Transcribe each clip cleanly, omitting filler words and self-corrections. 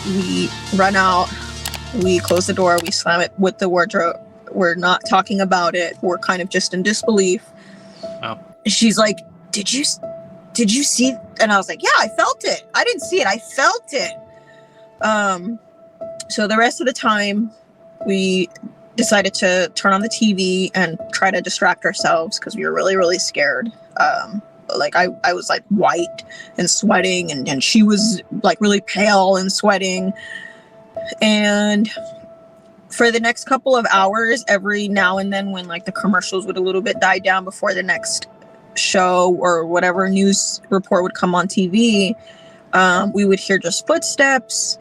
we run out, we close the door, we slam it with the wardrobe. We're not talking about it. We're kind of just in disbelief. Oh. She's like, did you see? And I was like, yeah, I felt it. I didn't see it. I felt it. So the rest of the time we decided to turn on the TV and try to distract ourselves because we were really, really scared. Like I was like white and sweating, and she was like really pale and sweating. And for the next couple of hours, every now and then when like the commercials would a little bit die down before the next show or whatever news report would come on TV, we would hear just footsteps.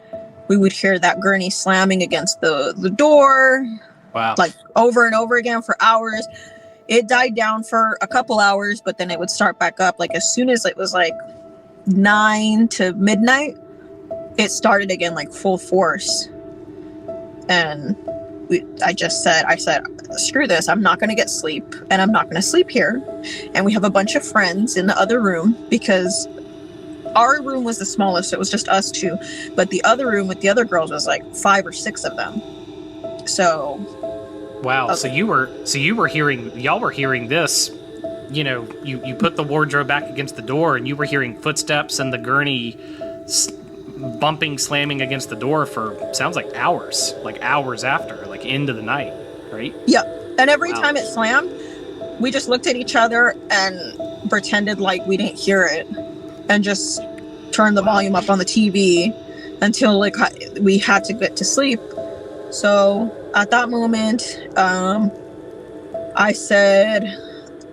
We would hear that gurney slamming against the door. Wow. Like over and over again for hours. It died down for a couple hours, but then it would start back up. Like as soon as it was like 9 to midnight, it started again like full force. And I said, screw this. I'm not going to get sleep, and I'm not going to sleep here. And we have a bunch of friends in the other room because our room was the smallest. So it was just us two, but the other room with the other girls was like 5 or 6 of them. So wow. So y'all were hearing this, you know, you put the wardrobe back against the door and you were hearing footsteps and the gurney bumping, slamming against the door for sounds like hours after, like into the night, right? Yeah. And every time it slammed, we just looked at each other and pretended like we didn't hear it and just turned the volume up on the TV until like we had to get to sleep. So at that moment, I said,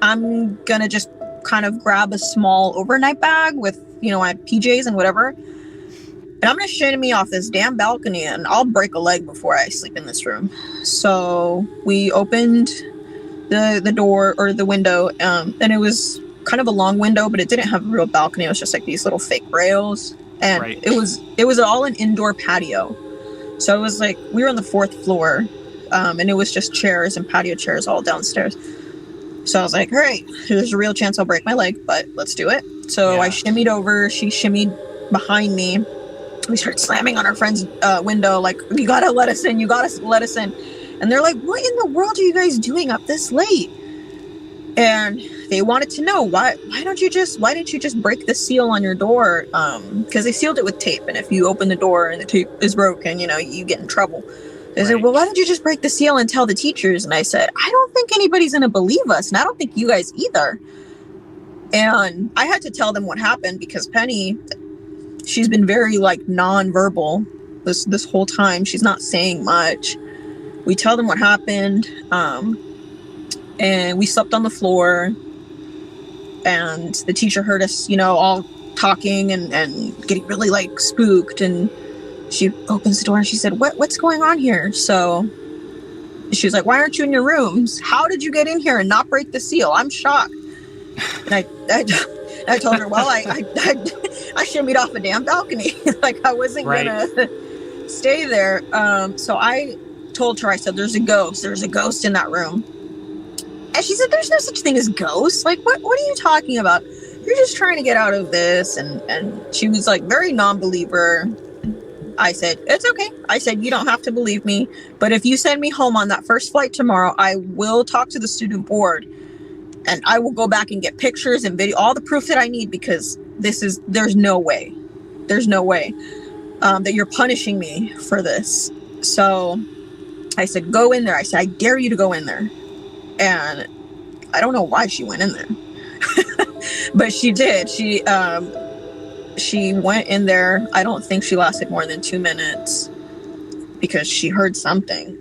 I'm gonna just kind of grab a small overnight bag with, you know, my PJs and whatever, and I'm gonna shimmy off this damn balcony and I'll break a leg before I sleep in this room. So we opened the door or the window, and it was kind of a long window, but it didn't have a real balcony. It was just like these little fake rails, and right. it was all an indoor patio. So it was like we were on the 4th floor, and it was just chairs and patio chairs all downstairs. So I was like, all right, there's a real chance I'll break my leg, but let's do it. So I shimmied over, she shimmied behind me. We started slamming on our friend's window, like, you gotta let us in, you gotta let us in. And they're like, what in the world are you guys doing up this late? And they wanted to know, why didn't you just break the seal on your door? Because they sealed it with tape, and if you open the door and the tape is broken, you know, you get in trouble. They said, well, why don't you just break the seal and tell the teachers? And I said, I don't think anybody's going to believe us, and I don't think you guys either. And I had to tell them what happened because Penny, she's been very like nonverbal this whole time. She's not saying much. We tell them what happened, and we slept on the floor, and the teacher heard us, you know, all talking and getting really like spooked, and she opens the door and she said, what's going on here? So she was like, why aren't you in your rooms? How did you get in here and not break the seal? I'm shocked. And I told her, well, I shimmied off a damn balcony. Like I wasn't gonna stay there. So I told her, I said, there's a ghost in that room. And she said, there's no such thing as ghosts. Like, what are you talking about? You're just trying to get out of this. And she was like very non-believer. I said, it's okay. I said, you don't have to believe me. But if you send me home on that first flight tomorrow, I will talk to the student board. And I will go back and get pictures and video, all the proof that I need, because there's no way that you're punishing me for this. So I said, go in there. I said, I dare you to go in there. And I don't know why she went in there, but she did. She went in there. I don't think she lasted more than 2 minutes because she heard something.